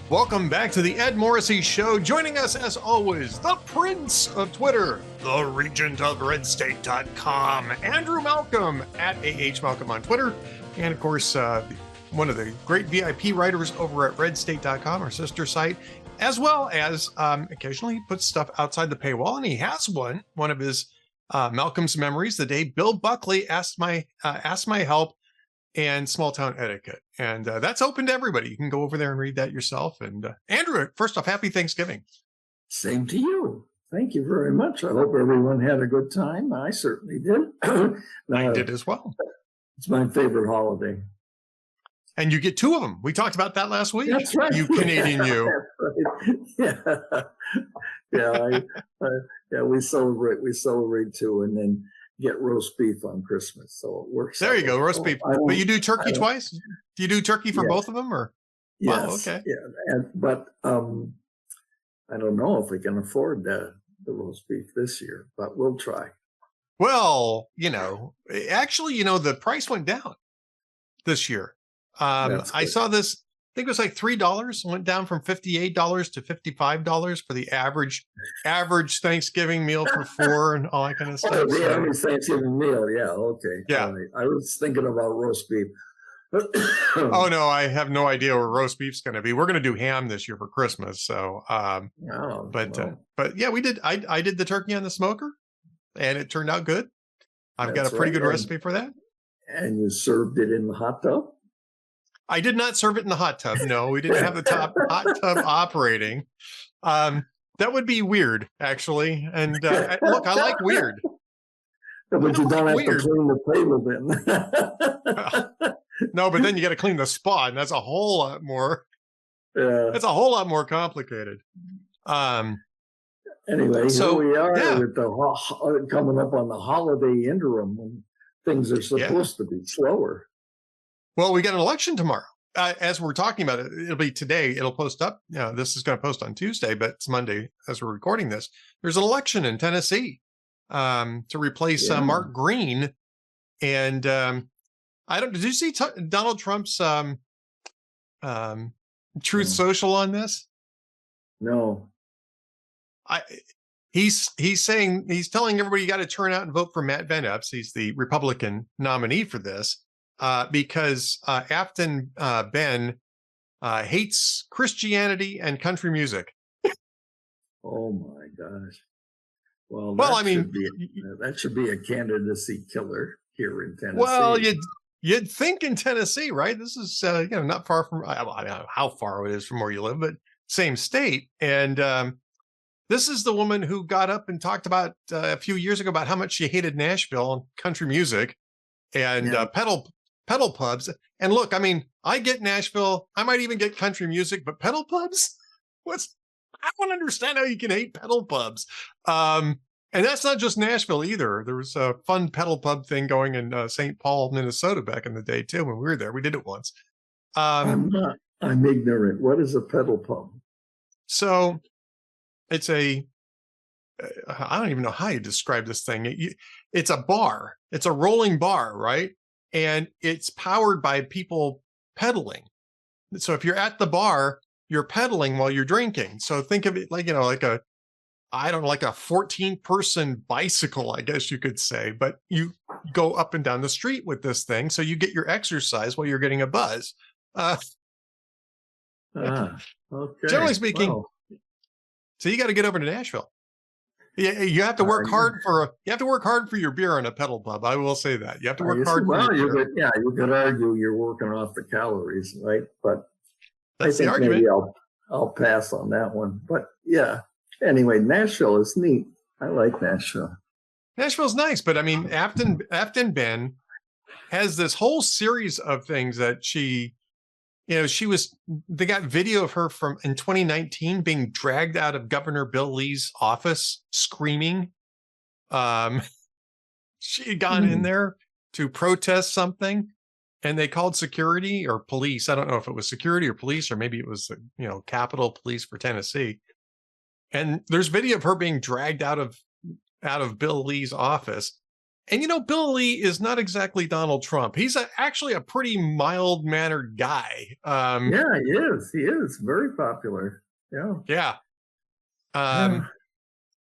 Welcome back to the Ed Morrissey Show. Joining us, as always, the Prince of Twitter, the Regent of RedState.com, Andrew Malcolm at AHMalcolm on Twitter, and of course, one of the great VIP writers over at RedState.com, our sister site, as well as occasionally he puts stuff outside the paywall, and he has one of his Malcolm's memories, the day Bill Buckley asked my help and small town etiquette. And that's open to everybody. You can go over there and read that yourself. And Andrew, first off, happy Thanksgiving. Same to you. Thank you very much. I hope everyone had a good time. I certainly did. I did as well. It's my favorite holiday. And you get two of them. We talked about that last week. That's right. You Canadian, you. That's right. Yeah. We celebrate too, and then get roast beef on Christmas. So it works. There you go, roast beef. But you do turkey twice? Do you do turkey for both of them, or? Yes. Wow, okay. Yeah. But I don't know if we can afford the roast beef this year, but we'll try. Well, actually, the price went down this year. I saw this, I think it was like $3, went down from $58 to $55 for the average Thanksgiving meal for four and all that kind of stuff. The average Thanksgiving meal, yeah, okay. Yeah. I was thinking about roast beef. Oh, no, I have no idea where roast beef's going to be. We're going to do ham this year for Christmas. So, but yeah, we did. I did the turkey on the smoker and it turned out good. I've got a pretty good recipe for that. And you served it in the hot tub? I did not serve it in the hot tub. No, we didn't have the hot tub operating. That would be weird, actually. And look, I like weird. But you don't have to clean the table then. No, but then you got to clean the spot, and that's a whole lot more. Yeah. That's a whole lot more complicated. Anyway, so here we are with the coming up on the holiday interim when things are supposed to be slower. Well, we got an election tomorrow. As we're talking about it, it'll be today. It'll post up. This is going to post on Tuesday, but it's Monday as we're recording this. There's an election in Tennessee to replace Mark Green. And did you see Donald Trump's Truth Social on this? No. He's telling everybody you got to turn out and vote for Matt Van Epps. He's the Republican nominee for this. Because Afton Ben hates Christianity and country music. Oh my gosh! Well, that should be a candidacy killer here in Tennessee. Well, you'd think in Tennessee, right? This is not far from. I don't know how far it is from where you live, but same state. And this is the woman who got up and talked about a few years ago about how much she hated Nashville and country music and pedal pubs. And look, I get Nashville. I might even get country music, but pedal pubs? I don't understand how you can hate pedal pubs. And that's not just Nashville either. There was a fun pedal pub thing going in St. Paul, Minnesota back in the day too. When we were there, we did it once. I'm ignorant. What is a pedal pub? So it's I don't even know how you describe this thing. It's a bar. It's a rolling bar, right? And it's powered by people pedaling. So if you're at the bar, you're pedaling while you're drinking. So think of it like a 14-person bicycle, I guess you could say. But you go up and down the street with this thing, so you get your exercise while you're getting a buzz. Okay. Generally speaking, so you got to get over to Nashville. Yeah, you have to work hard for your beer on a pedal pub. I will say that you have to work hard. You could argue you're working off the calories, right? But that's the argument. Maybe I'll pass on that one. But yeah, anyway, Nashville is neat. I like Nashville. Nashville's nice, but Afton Ben has this whole series of things that they got video of her from in 2019 being dragged out of Governor Bill Lee's office screaming. She had gone in there to protest something and they called security or police. I don't know if it was security or police, or maybe it was, Capitol Police for Tennessee. And there's video of her being dragged out of Bill Lee's office. And, Bill Lee is not exactly Donald Trump. He's actually a pretty mild-mannered guy. Yeah, he is. He is very popular. Yeah. Yeah.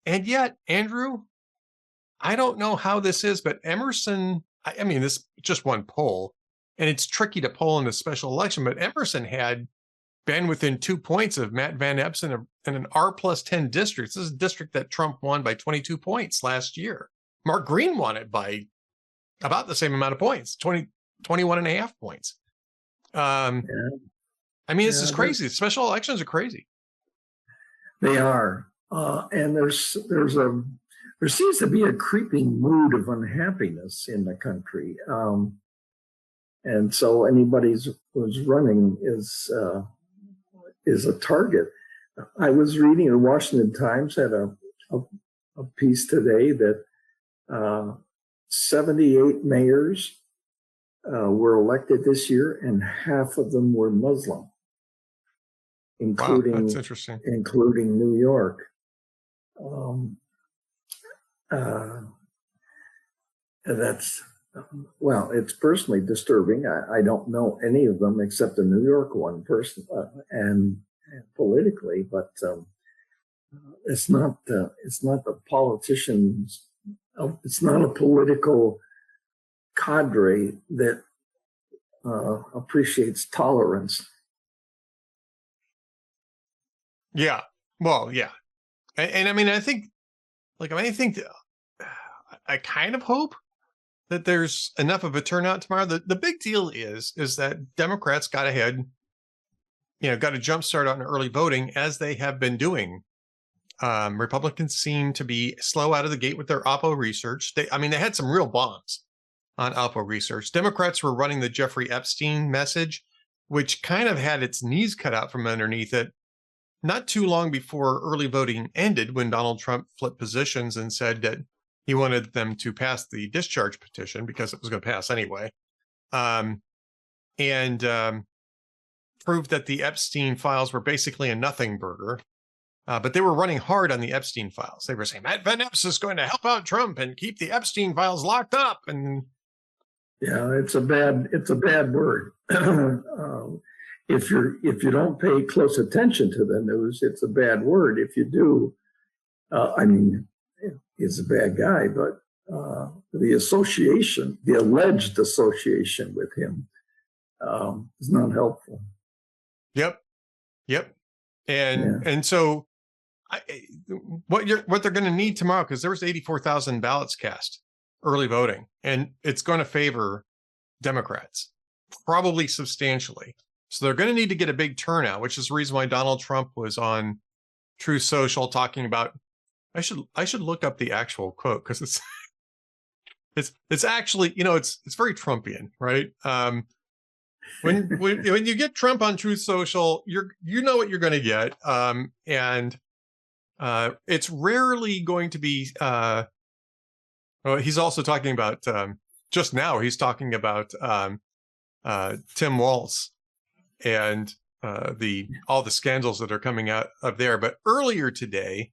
And yet, Andrew, I don't know how this is, but Emerson, I mean, this is just one poll, and it's tricky to poll in a special election, but Emerson had been within 2 points of Matt Van Epps in an R+10 district. This is a district that Trump won by 22 points last year. Mark Green won it by about the same amount of points, 21 and a half points. I mean, this is crazy. Special elections are crazy. They are. And there seems to be a creeping mood of unhappiness in the country. And so anybody who's running is a target. I was reading the Washington Times had a piece today that 78 mayors were elected this year, and half of them were Muslim, including that's interesting. Including New York. That's it's personally disturbing. I don't know any of them except the New York one person and politically, but it's not the politicians. It's not a political cadre that appreciates tolerance. Yeah. Well, yeah. And I mean, I think I kind of hope that there's enough of a turnout tomorrow. The big deal is that Democrats got ahead, got a jump start on early voting, as they have been doing. Republicans seem to be slow out of the gate with their Oppo research. They had some real bombs on Oppo research. Democrats were running the Jeffrey Epstein message, which kind of had its knees cut out from underneath it not too long before early voting ended, when Donald Trump flipped positions and said that he wanted them to pass the discharge petition because it was going to pass anyway, and proved that the Epstein files were basically a nothing burger. But they were running hard on the Epstein files. They were saying Matt Van Epps is going to help out Trump and keep the Epstein files locked up. And it's a bad word. If you don't pay close attention to the news, it's a bad word. If you do, he's a bad guy, but the alleged association with him is not helpful. Yep. And so what they're going to need tomorrow, because there was 84,000 ballots cast early voting, and it's going to favor Democrats, probably substantially. So they're going to need to get a big turnout, which is the reason why Donald Trump was on Truth Social talking about. I should look up the actual quote, because it's actually, it's very Trumpian, right? When you get Trump on Truth Social, you know what you're going to get, and it's rarely going to be. He's also talking about just now. He's talking about Tim Walz and all the scandals that are coming out of there. But earlier today,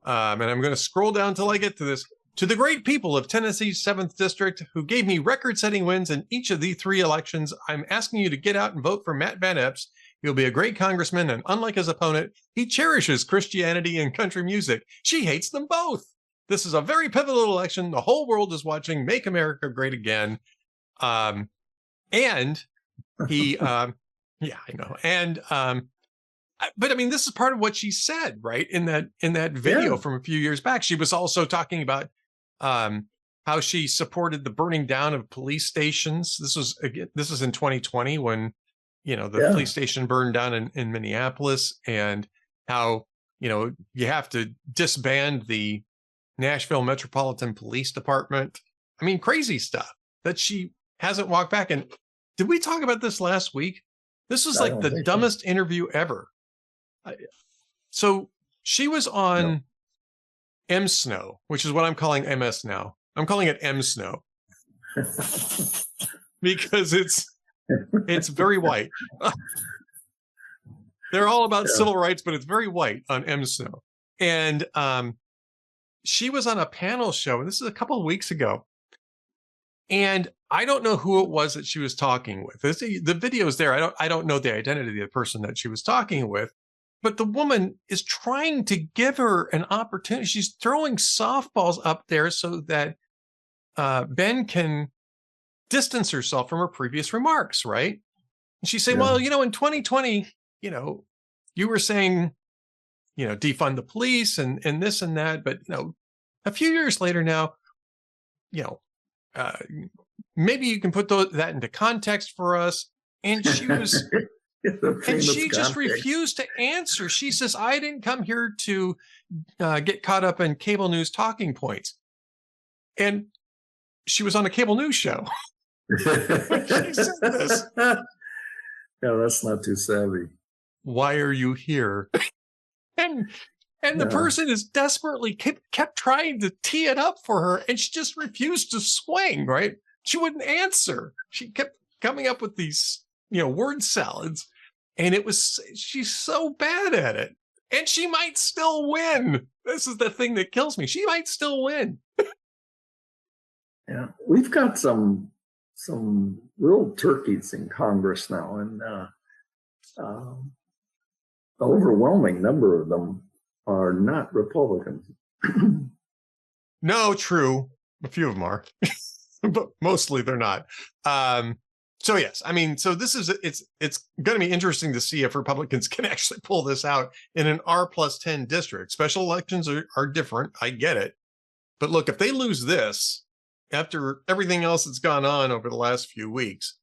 and I'm going to scroll down till I get to this. To the great people of Tennessee's 7th District, who gave me record-setting wins in each of the 3 elections, I'm asking you to get out and vote for Matt Van Epps. He'll be a great congressman, and unlike his opponent, he cherishes Christianity and country music. She hates them both. This is a very pivotal election. The whole world is watching. Make America Great Again. And he, yeah, I know. And, but I mean, this is part of what she said, right? In that video from a few years back. She was also talking about how she supported the burning down of police stations. This was in 2020 when, the police station burned down in Minneapolis, and how, you have to disband the Nashville Metropolitan Police Department. I mean, crazy stuff that she hasn't walked back. And did we talk about this last week? This was like the dumbest interview ever. So she was on M Snow, which is what I'm calling MS now. I'm calling it M Snow because it's very white. They're all about civil rights, but it's very white on M Snow. And she was on a panel show, and this is a couple of weeks ago. And I don't know who it was that she was talking with. The video's there. I don't know the identity of the person that she was talking with, but the woman is trying to give her an opportunity. She's throwing softballs up there so that Ben can distance herself from her previous remarks, right? And she's saying, well, in 2020, you were saying, defund the police and this and that, but a few years later now, maybe you can put that into context for us. And she was, and she just refused to answer. She says, I didn't come here to get caught up in cable news talking points. And she was on a cable news show when she said this. Yeah, that's not too savvy. Why are you here? And the person is desperately kept trying to tee it up for her, and she just refused to swing, right? She wouldn't answer. She kept coming up with these, word salads, and she's so bad at it. And she might still win. This is the thing that kills me. She might still win. Yeah, we've got some real turkeys in Congress now, and the overwhelming number of them are not Republicans. No, true. A few of them are, but mostly they're not. So yes, so it's going to be interesting to see if Republicans can actually pull this out in an R+10 district. Special elections are different. I get it. But look, if they lose this, after everything else that's gone on over the last few weeks,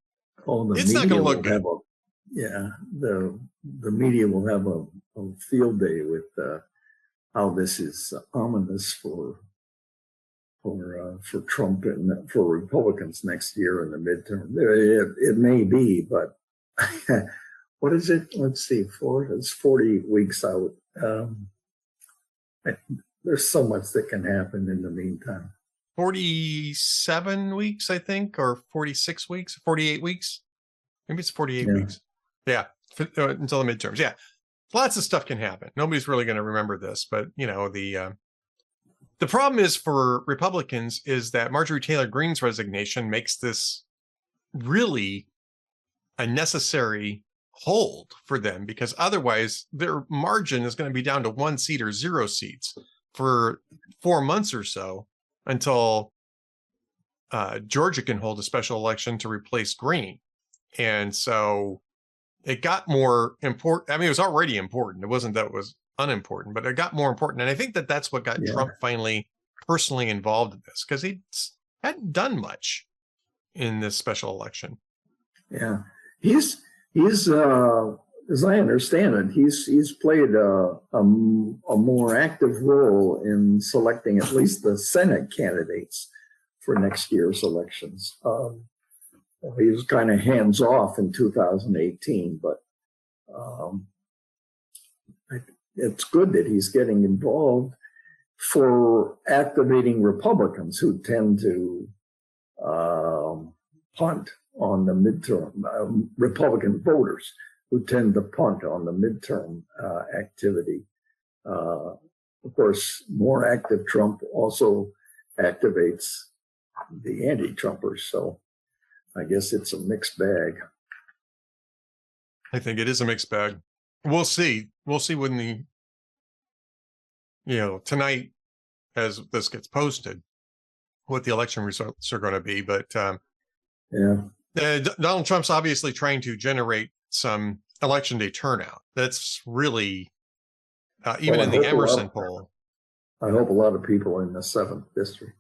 it's not going to look good. The media will have a field day with how this is ominous for Trump and for Republicans next year in the midterm. It may be, but what is it? Let's see, it's 40 weeks out. There's so much that can happen in the meantime. 47 weeks, I think, or 46 weeks, 48 weeks. Maybe it's 48 weeks. Yeah, until the midterms. Yeah, lots of stuff can happen. Nobody's really going to remember this, but the problem is for Republicans is that Marjorie Taylor Greene's resignation makes this really a necessary hold for them, because otherwise their margin is going to be down to 1 seat or 0 seats for 4 months or so, until Georgia can hold a special election to replace Greene. And so it got more important. It was already important. It wasn't that it was unimportant, but it got more important. And I think that's what got Trump finally personally involved in this, because he hadn't done much in this special election. Yeah. He's as I understand it, he's played a more active role in selecting at least the Senate candidates for next year's elections. He was kind of hands off in 2018, but it's good that he's getting involved for activating Republicans who tend to punt on the midterm, Republican voters who tend to punt on the midterm activity. Of course, more active Trump also activates the anti-Trumpers. So I guess it's a mixed bag. I think it is a mixed bag. We'll see. We'll see when tonight, as this gets posted, what the election results are going to be. But Donald Trump's obviously trying to generate some election day turnout. That's really, even in the Emerson poll. I hope a lot of people in the 7th district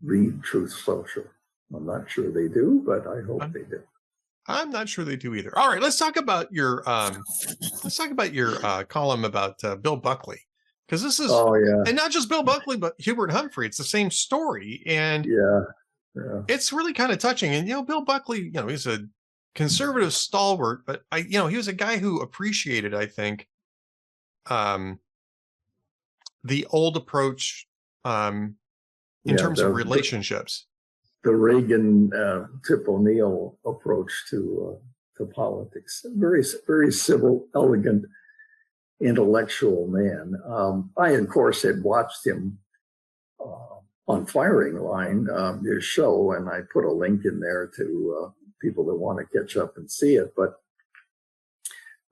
read Truth Social. I'm not sure they do, but I hope they do. I'm not sure they do either. All right, let's talk about your column about Bill Buckley, because this is and not just Bill Buckley, but Hubert Humphrey. It's the same story, and it's really kind of touching. And Bill Buckley, he's a conservative stalwart, but he was a guy who appreciated, I think, the old approach in terms of relationships. The Reagan, Tip O'Neill approach to politics. Very, very civil, elegant, intellectual man. I, of course, had watched him on Firing Line, his show, and I put a link in there to people that want to catch up and see it. But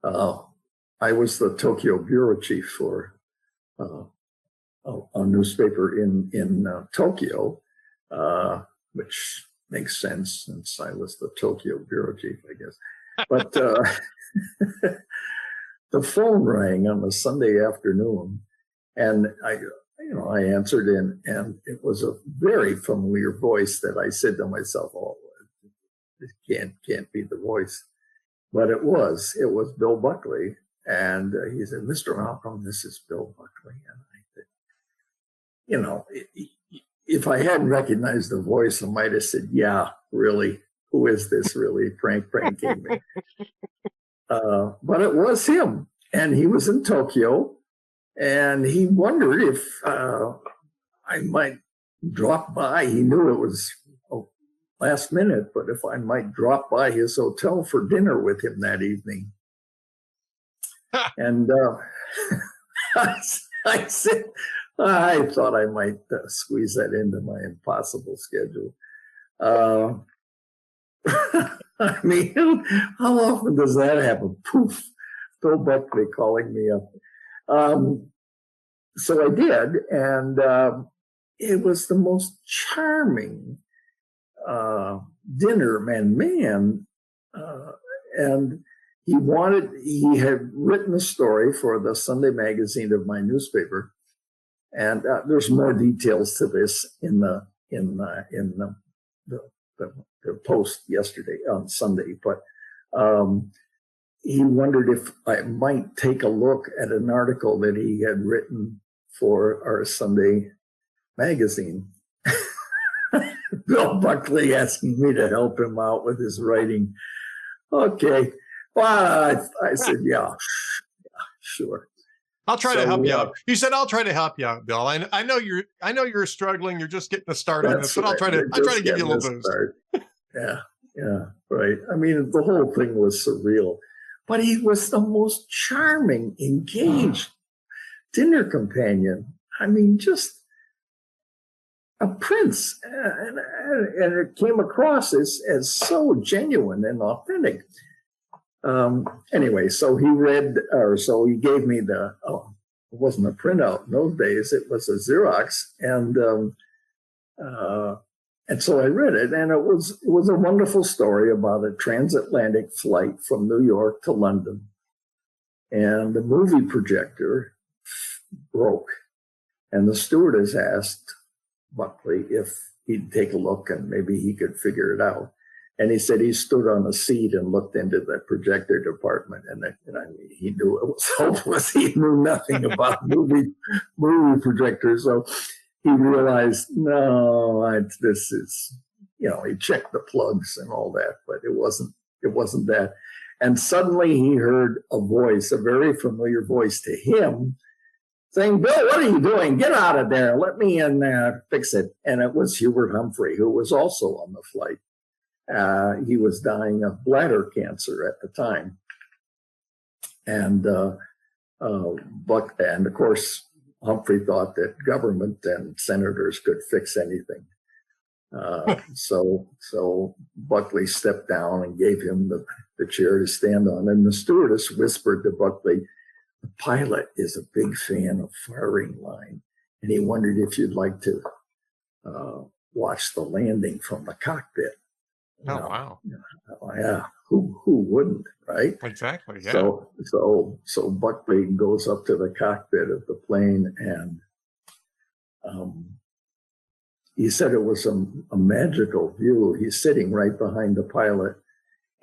I was the Tokyo bureau chief for a newspaper in Tokyo, which makes sense since I was the Tokyo bureau chief, I guess. But the phone rang on a Sunday afternoon, and I answered and it was a very familiar voice that I said to myself, "Oh, it can't be the voice," but it was Bill Buckley, and he said, "Mr. Malcolm, this is Bill Buckley," and I said, if I hadn't recognized the voice, I might have said, "Yeah, really, who is this really pranking me?" But it was him, and he was in Tokyo, and he wondered if I might drop by. He knew it was last minute, but if I might drop by his hotel for dinner with him that evening. And I said, I thought I might squeeze that into my impossible schedule. I mean, how often does that happen? Poof, Bill Buckley calling me up. So I did, and it was the most charming dinner, man. And he had written a story for the Sunday magazine of my newspaper, and there's more details to this in the post yesterday on Sunday, but he wondered if I might take a look at an article that he had written for our Sunday magazine. Bill Buckley asking me to help him out with his writing. Okay. Well, I said, yeah, sure. I'll try to help you out. You said I'll try to help you out, Bill. I know you're struggling. You're just getting a start on this, but I'll try to give you a little boost. Yeah, right. I mean, the whole thing was surreal, but he was the most charming, engaged dinner companion. I mean, just a prince, and it came across as so genuine and authentic. Anyway, so he gave me it wasn't a printout in those days, it was a Xerox, and so I read it, and it was a wonderful story about a transatlantic flight from New York to London, and the movie projector broke, and the stewardess asked Buckley if he'd take a look and maybe he could figure it out. And he said he stood on a seat and looked into the projector department, and I mean, he knew it was hopeless. He knew nothing about movie projectors, so he realized, no, this is, he checked the plugs and all that, but it wasn't that. And suddenly he heard a voice, a very familiar voice to him, saying, "Bill, what are you doing? Get out of there. Let me in there, fix it." And it was Hubert Humphrey, who was also on the flight. He was dying of bladder cancer at the time. And and of course, Humphrey thought that government and senators could fix anything. So Buckley stepped down and gave him the chair to stand on. And the stewardess whispered to Buckley, "The pilot is a big fan of Firing Line, and he wondered if you'd like to watch the landing from the cockpit." Oh, wow. Yeah. Who wouldn't, right? Exactly. Yeah. So Buckley goes up to the cockpit of the plane, and he said it was a magical view. He's sitting right behind the pilot,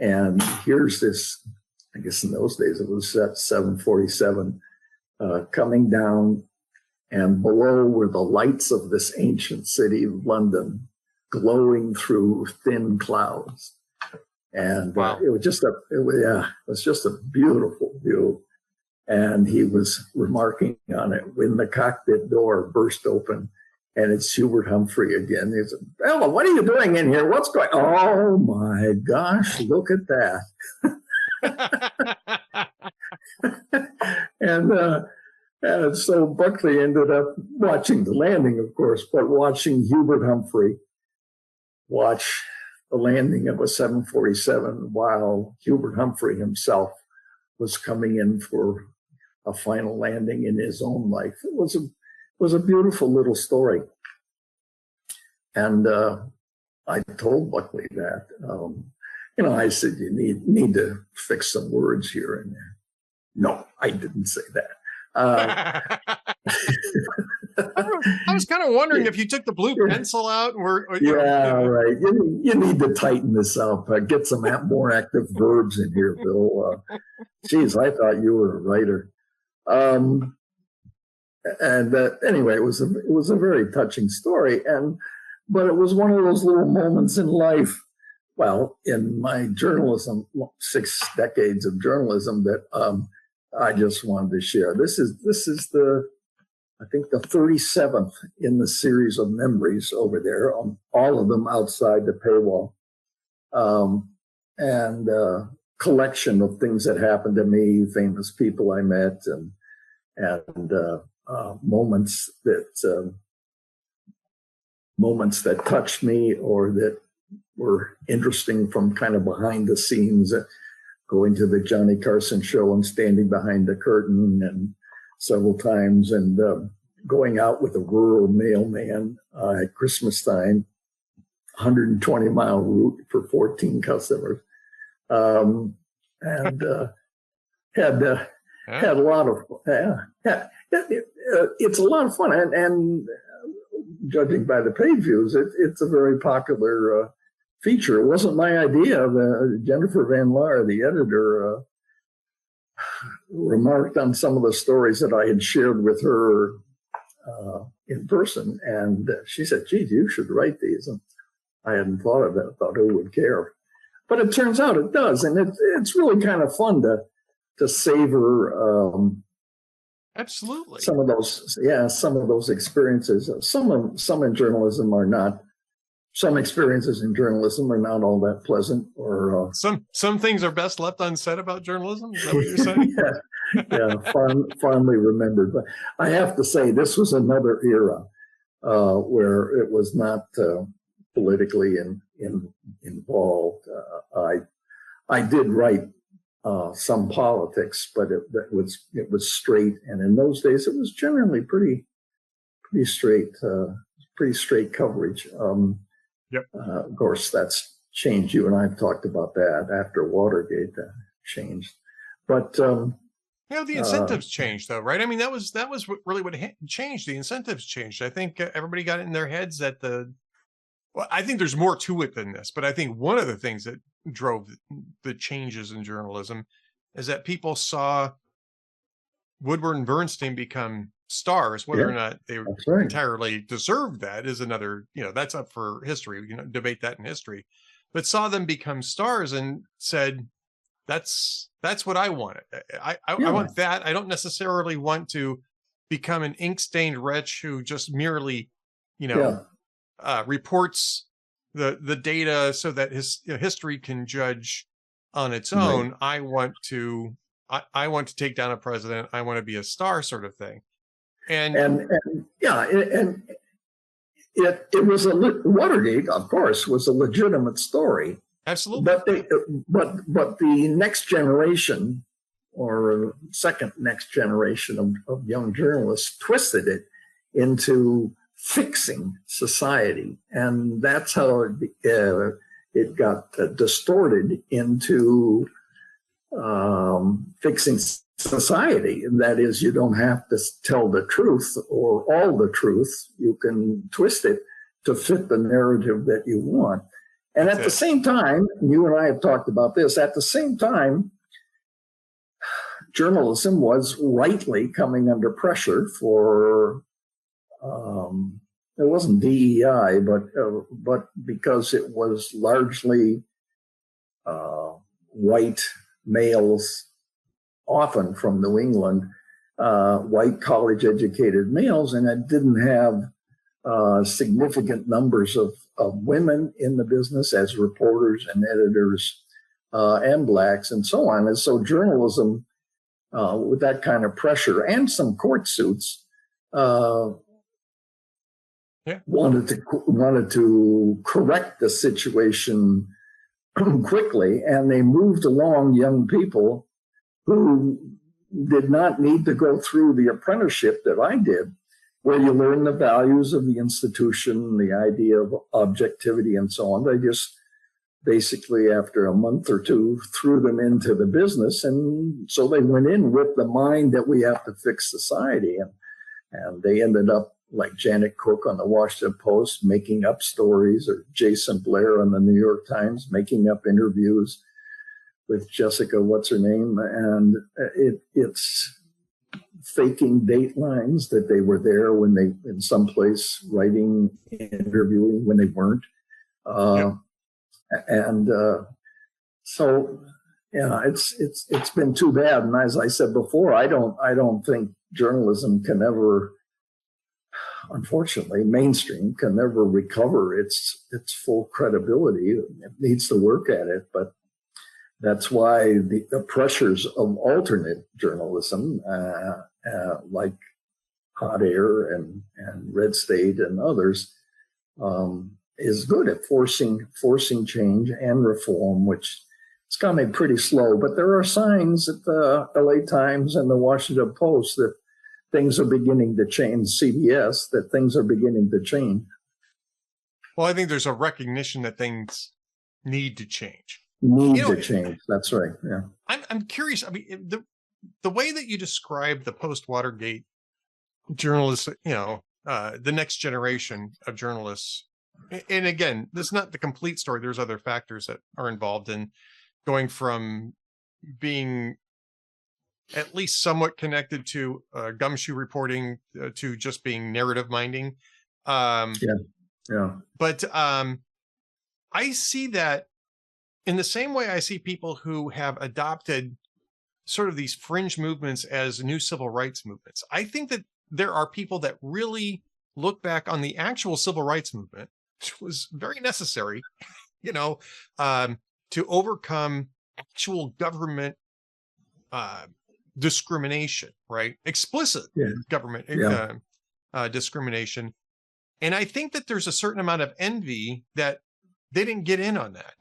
and here's this, I guess in those days it was at 747 coming down, and below were the lights of this ancient city of London glowing through thin clouds. And wow. It was just a beautiful view. And he was remarking on it when the cockpit door burst open, and it's Hubert Humphrey again. He said, "Ella, what are you doing in here? What's going on?" "Oh my gosh, look at that." And And so Buckley ended up watching the landing, of course, but watching Hubert Humphrey watch the landing of a 747 while Hubert Humphrey himself was coming in for a final landing in his own life. It was a beautiful little story. And I told Buckley that, I said, you need to fix some words here and there. No, I didn't say that. I was kind of wondering if you took the blue pencil out. Right. You need to tighten this up. Get some more active verbs in here, Bill. Geez, I thought you were a writer. Anyway, it was a very touching story, but it was one of those little moments in life. Well, in my journalism, 6 decades of journalism, that I just wanted to share. This is I think the 37th in the series of memories over there, all of them outside the paywall, and collection of things that happened to me, famous people I met, and moments that touched me or that were interesting from kind of behind the scenes, going to the Johnny Carson show and standing behind the curtain and several times, and going out with a rural mailman at Christmas time, 120-mile route for 14 customers, and had a lot of it's a lot of fun, and judging by the page views, it's a very popular feature. It wasn't my idea. Jennifer Van Laar, the editor, remarked on some of the stories that I had shared with her in person, and she said, "Geez, you should write these." And I hadn't thought of it. I thought, who would care? But it turns out it does, and it's really kind of fun to savor. Absolutely. Some of those experiences. Some in journalism are not. Some experiences in journalism are not all that pleasant, or some things are best left unsaid about journalism. Is that what you're saying? Fondly remembered. But I have to say, this was another era where it was not politically involved. I did write some politics, but it was straight, and in those days it was generally pretty straight coverage. Yep. Of course, that's changed. You and I have talked about that after Watergate. That changed, but the incentives changed, though, right? I mean, that was really what changed. The incentives changed. I think everybody got it in their heads that I think there's more to it than this, but I think one of the things that drove the changes in journalism is that people saw Woodward and Bernstein become stars. Whether or not they entirely deserved that is another, that's up for history. We can debate that in history, but saw them become stars and said, that's what I wanted. I want that. I don't necessarily want to become an ink-stained wretch who just merely, reports the data so that his history can judge on its own. Right. I want to take down a president. I want to be a star, sort of thing. And it was Watergate, of course, was a legitimate story. Absolutely. But the next generation, or second next generation of young journalists, twisted it into fixing society, and that's how it got distorted into fixing society. And that is, you don't have to tell the truth or all the truth. You can twist it to fit the narrative that you want. And at the same time, you and I have talked about this, at the same time, journalism was rightly coming under pressure for, it wasn't DEI, but because it was largely white males, often from New England, white college-educated males, and it didn't have significant numbers of women in the business as reporters and editors, and blacks and so on. And so journalism with that kind of pressure and some court suits, uh, wanted to correct the situation quickly, and they moved along young people who did not need to go through the apprenticeship that I did, where you learn the values of the institution, the idea of objectivity, and so on. They just basically, after a month or two, threw them into the business, and so they went in with the mind that we have to fix society, and they ended up like Janet Cook on the Washington Post, making up stories, or Jason Blair on the New York Times, making up interviews with Jessica, what's her name, and it's faking datelines that they were there when they in some place writing, interviewing when they weren't, and so yeah, it's been too bad. And as I said before, I don't think journalism can ever, unfortunately, mainstream can never recover its full credibility. It needs to work at it, but that's why the pressures of alternate journalism, like Hot Air and Red State and others, is good at forcing change and reform, which it's coming pretty slow. But there are signs at the LA Times and the Washington Post that things are beginning to change, CBS, that things are beginning to change. Well, I think there's a recognition that things need to change. That's right. Yeah. I'm curious. I mean, the way that you describe the post-Watergate journalists, the next generation of journalists, and again, this is not the complete story. There's other factors that are involved in going from being at least somewhat connected to gumshoe reporting to just being narrative minding. But I see that in the same way I see people who have adopted sort of these fringe movements as new civil rights movements. I think that there are people that really look back on the actual civil rights movement, which was very necessary, to overcome actual government discrimination, right? Explicit government discrimination. And I think that there's a certain amount of envy that they didn't get in on that.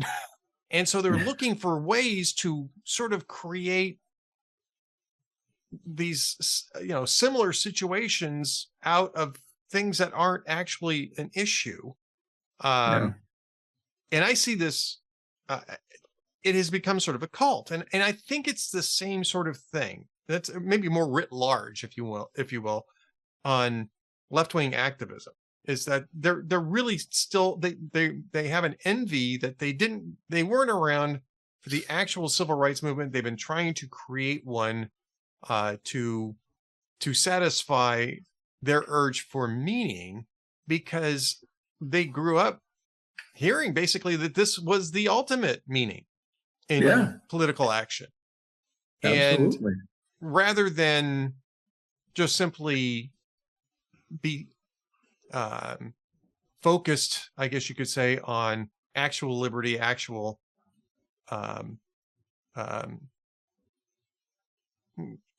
And so they're looking for ways to sort of create these, similar situations out of things that aren't actually an issue. And I see this, it has become sort of a cult. And I think it's the same sort of thing. That's maybe more writ large, if you will, on left-wing activism. Is that they're really still they have an envy that they weren't around for the actual civil rights movement. They've been trying to create one to satisfy their urge for meaning, because they grew up hearing basically that this was the ultimate meaning in political action. Absolutely. And rather than just simply be focused, I guess you could say, on actual liberty, actual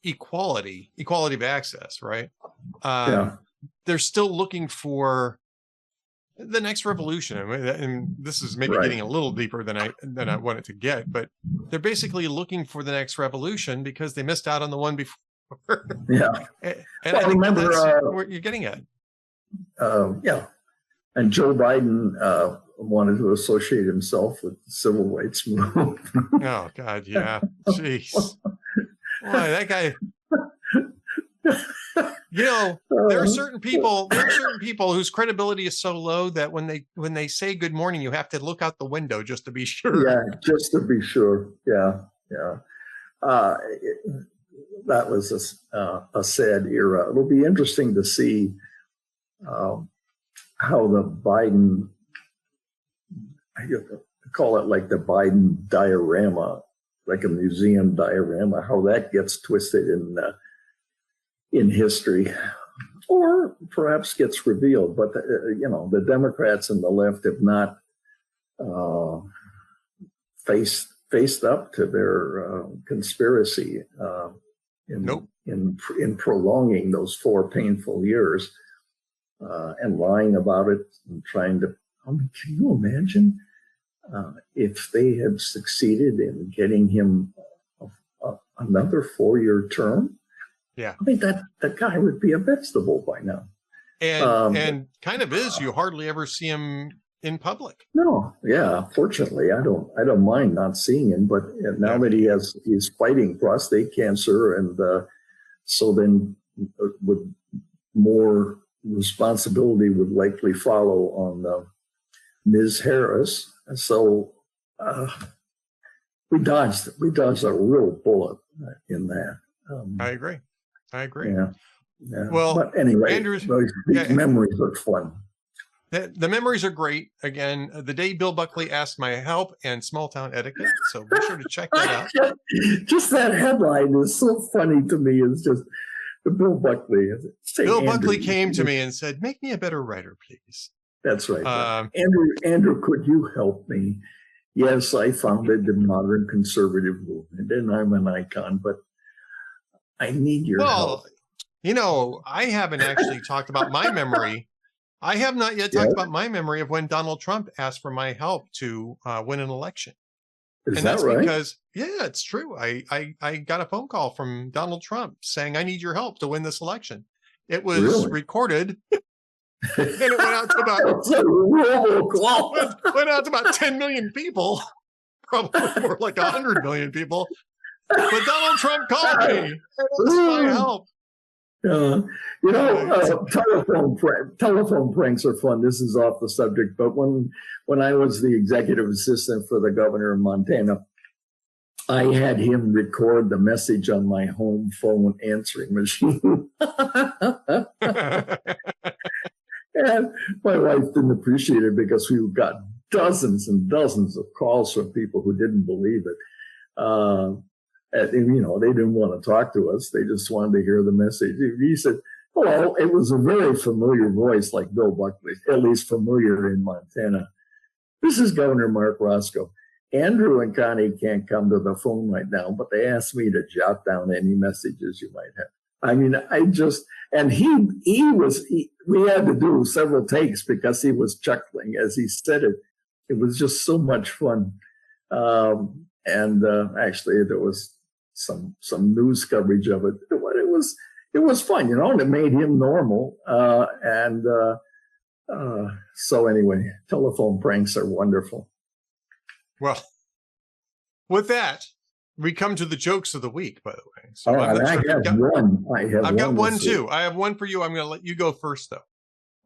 equality of access, right? They're still looking for the next revolution. And this is maybe getting a little deeper than I wanted to get, but they're basically looking for the next revolution because they missed out on the one before. And I think that's what you're getting at. And Joe Biden wanted to associate himself with the civil rights movement. Oh God, yeah, jeez, boy, that guy. There are certain people whose credibility is so low that when they say good morning, you have to look out the window just to be sure. Yeah, just to be sure. Yeah. That was a sad era. It'll be interesting to see how the Biden, I call it like the Biden diorama, like a museum diorama, how that gets twisted in history, or perhaps gets revealed. But the Democrats and the left have not faced up to their conspiracy Nope. in prolonging those 4 painful years and lying about it and trying to. I mean, can you imagine if they had succeeded in getting him another 4-year term? Yeah. I think that guy would be a vegetable by now. And kind of is. You hardly ever see him in public. No, yeah. Fortunately, I don't mind not seeing him. But now that he's fighting prostate cancer, and so then with more responsibility would likely follow on Ms. Harris. So we dodged a real bullet in that. I agree. Yeah. Well, but anyway, Andrew's, these memories are fun. The memories are great. Again, the day Bill Buckley asked my help and small town etiquette. So be sure to check that out. Just that headline is so funny to me. It's just Bill Buckley. Bill Buckley came to me and said, "Make me a better writer, please." That's right. Andrew, could you help me? Yes, I founded the modern conservative movement, and I'm an icon, but I need your help. You know, I haven't actually talked about my memory. I have not yet talked about my memory of when Donald Trump asked for my help to win an election. Is that right? Because, yeah, it's true. I got a phone call from Donald Trump saying, "I need your help to win this election." It was recorded. And it went out to about 10 million people, probably more like 100 million people. But Donald Trump called me and asked my help. Telephone pranks are fun. This is off the subject, but when I was the executive assistant for the governor of Montana, I had him record the message on my home phone answering machine. And my wife didn't appreciate it because we got dozens and dozens of calls from people who didn't believe it. And, they didn't want to talk to us. They just wanted to hear the message. He said, well, it was a very familiar voice like Bill Buckley, at least familiar in Montana. This is Governor Mark Roscoe. Andrew and Connie can't come to the phone right now, but they asked me to jot down any messages you might have. I mean, we had to do several takes because he was chuckling as he said it. It was just so much fun. Actually, there was some news coverage of it. It was fun, and it made him normal. So anyway, telephone pranks are wonderful. Well, with that, we come to the jokes of the week, by the way. So I have one too. I have one for you. I'm going to let you go first, though.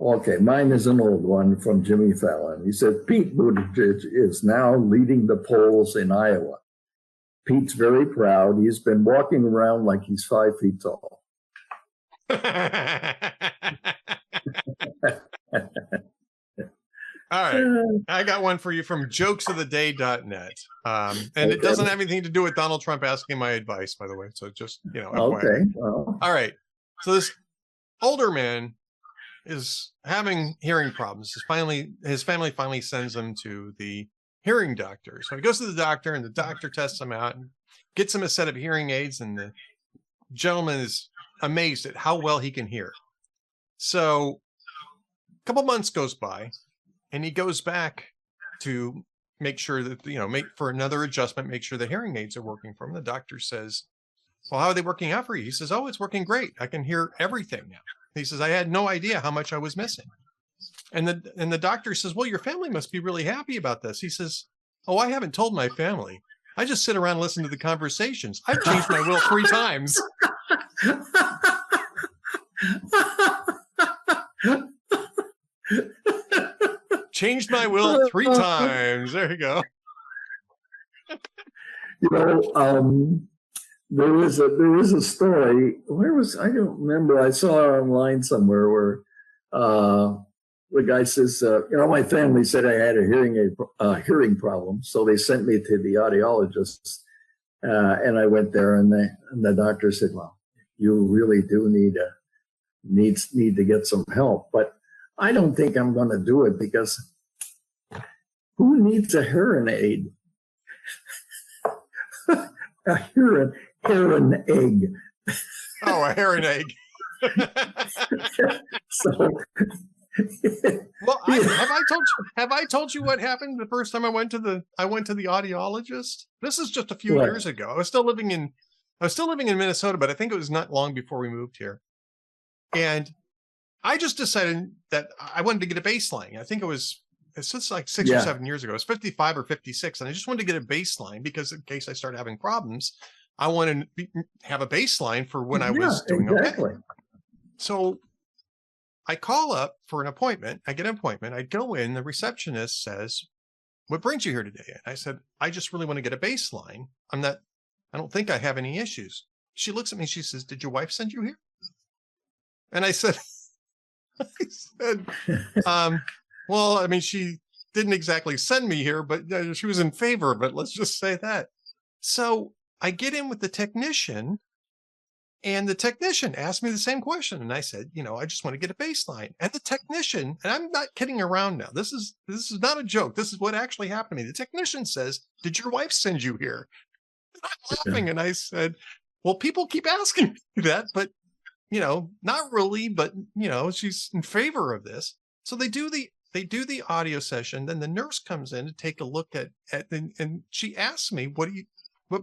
Okay, mine is an old one from Jimmy Fallon. He said, Pete Buttigieg is now leading the polls in Iowa. Pete's very proud. He's been walking around like he's 5 feet tall. All right. I got one for you from jokesoftheday.net. It doesn't have anything to do with Donald Trump asking my advice, by the way. So just, okay. Well. All right. So this older man is having hearing problems. His family finally sends him to the hearing doctor. So he goes to the doctor, and the doctor tests him out and gets him a set of hearing aids. And the gentleman is amazed at how well he can hear. So a couple months goes by, and he goes back to make sure that, make for another adjustment, make sure the hearing aids are working for him. The doctor says, well, how are they working out for you? He says, oh, it's working great. I can hear everything now. He says, I had no idea how much I was missing. And the doctor says, well, your family must be really happy about this. He says, oh, I haven't told my family. I just sit around and listen to the conversations. I've changed my will 3 times. Changed my will 3 times. There you go. There is a story. I don't remember. I saw it online somewhere where the guy says, my family said I had a hearing problem, so they sent me to the audiologist, and I went there, and the doctor said, well, you really do need to get some help, but I don't think I'm going to do it because who needs a hearing aid? A hearing egg. Oh, a hair and egg. So, Well, have I told you what happened the first time I went to the audiologist? This is just a few What? years ago. I was still living in Minnesota, but I think it was not long before we moved here. And I just decided that I wanted to get a baseline. I think it's just like 6 or 7 years ago. It was 55 or 56. And I just wanted to get a baseline because in case I started having problems, I wanted to have a baseline for when I was doing okay. So I call up for an appointment. I get an appointment. I go in. The receptionist says, "What brings you here today?" And I said, "I just really want to get a baseline. I don't think I have any issues." She looks at me. She says, "Did your wife send you here?" And I said, well, I mean, she didn't exactly send me here, but she was in favor of it. Let's just say that. So I get in with the technician. And the technician asked me the same question. And I said, I just want to get a baseline. And the technician, and I'm not kidding around now. This is not a joke. This is what actually happened to me. The technician says, "Did your wife send you here?" And I'm laughing. And I said, "Well, people keep asking me that, but, not really. But, she's in favor of this." So they do the audio session. Then the nurse comes in to take a look at and she asks me, "What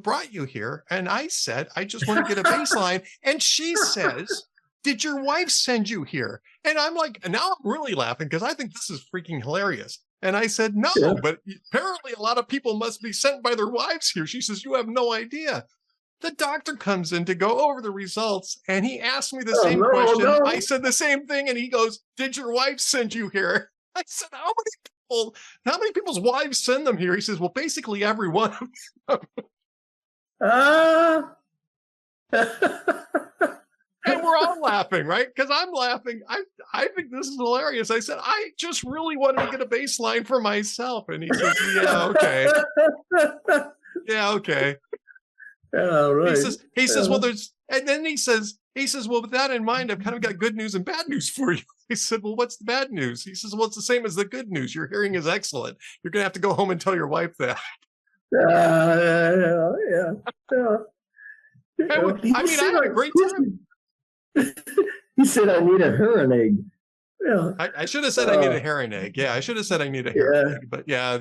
brought you here?" And I said, "I just want to get a baseline." And she says, "Did your wife send you here?" And I'm like, now I'm really laughing because I think this is freaking hilarious. And I said, "No, but apparently a lot of people must be sent by their wives here." She says, "You have no idea." The doctor comes in to go over the results and he asked me the same question. No. I said the same thing. And he goes, "Did your wife send you here?" I said, how many people's wives send them here?" He says, "Well, basically every one of them." And we're all laughing, right? Because I'm laughing. I think this is hilarious. I said, "I just really wanted to get a baseline for myself." And he says, "Yeah, okay." Yeah, okay. Yeah, right. He says, "Well, and then he says, "Well, with that in mind, I've kind of got good news and bad news for you." I said, "Well, what's the bad news?" He says, "Well, it's the same as the good news. Your hearing is excellent. You're going to have to go home and tell your wife that." Yeah. I mean, I had a great time. He said, "I need a hearing egg." Yeah. I should have said I need a hearing egg. Yeah, I should have said I need a hearing egg. But I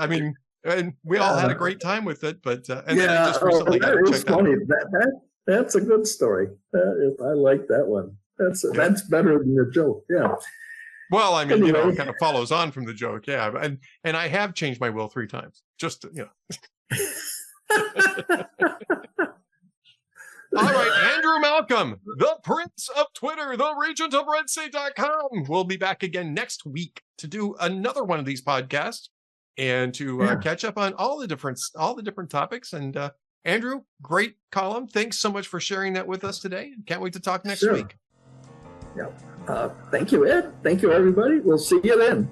mean, and we all had a great time with it. But and then I just recently got it checked out. That's a good story. I like that one. That's better than the joke. Yeah. Well, I mean, it kind of follows on from the joke. Yeah. And I have changed my will 3 times. Just, All right, Andrew Malcolm, the Prince of Twitter, the Regent of RedState.com. We'll be back again next week to do another one of these podcasts and to catch up on all the different topics. And Andrew, great column. Thanks so much for sharing that with us today. Can't wait to talk next week. Yeah. Thank you, Ed. Thank you, everybody. We'll see you then.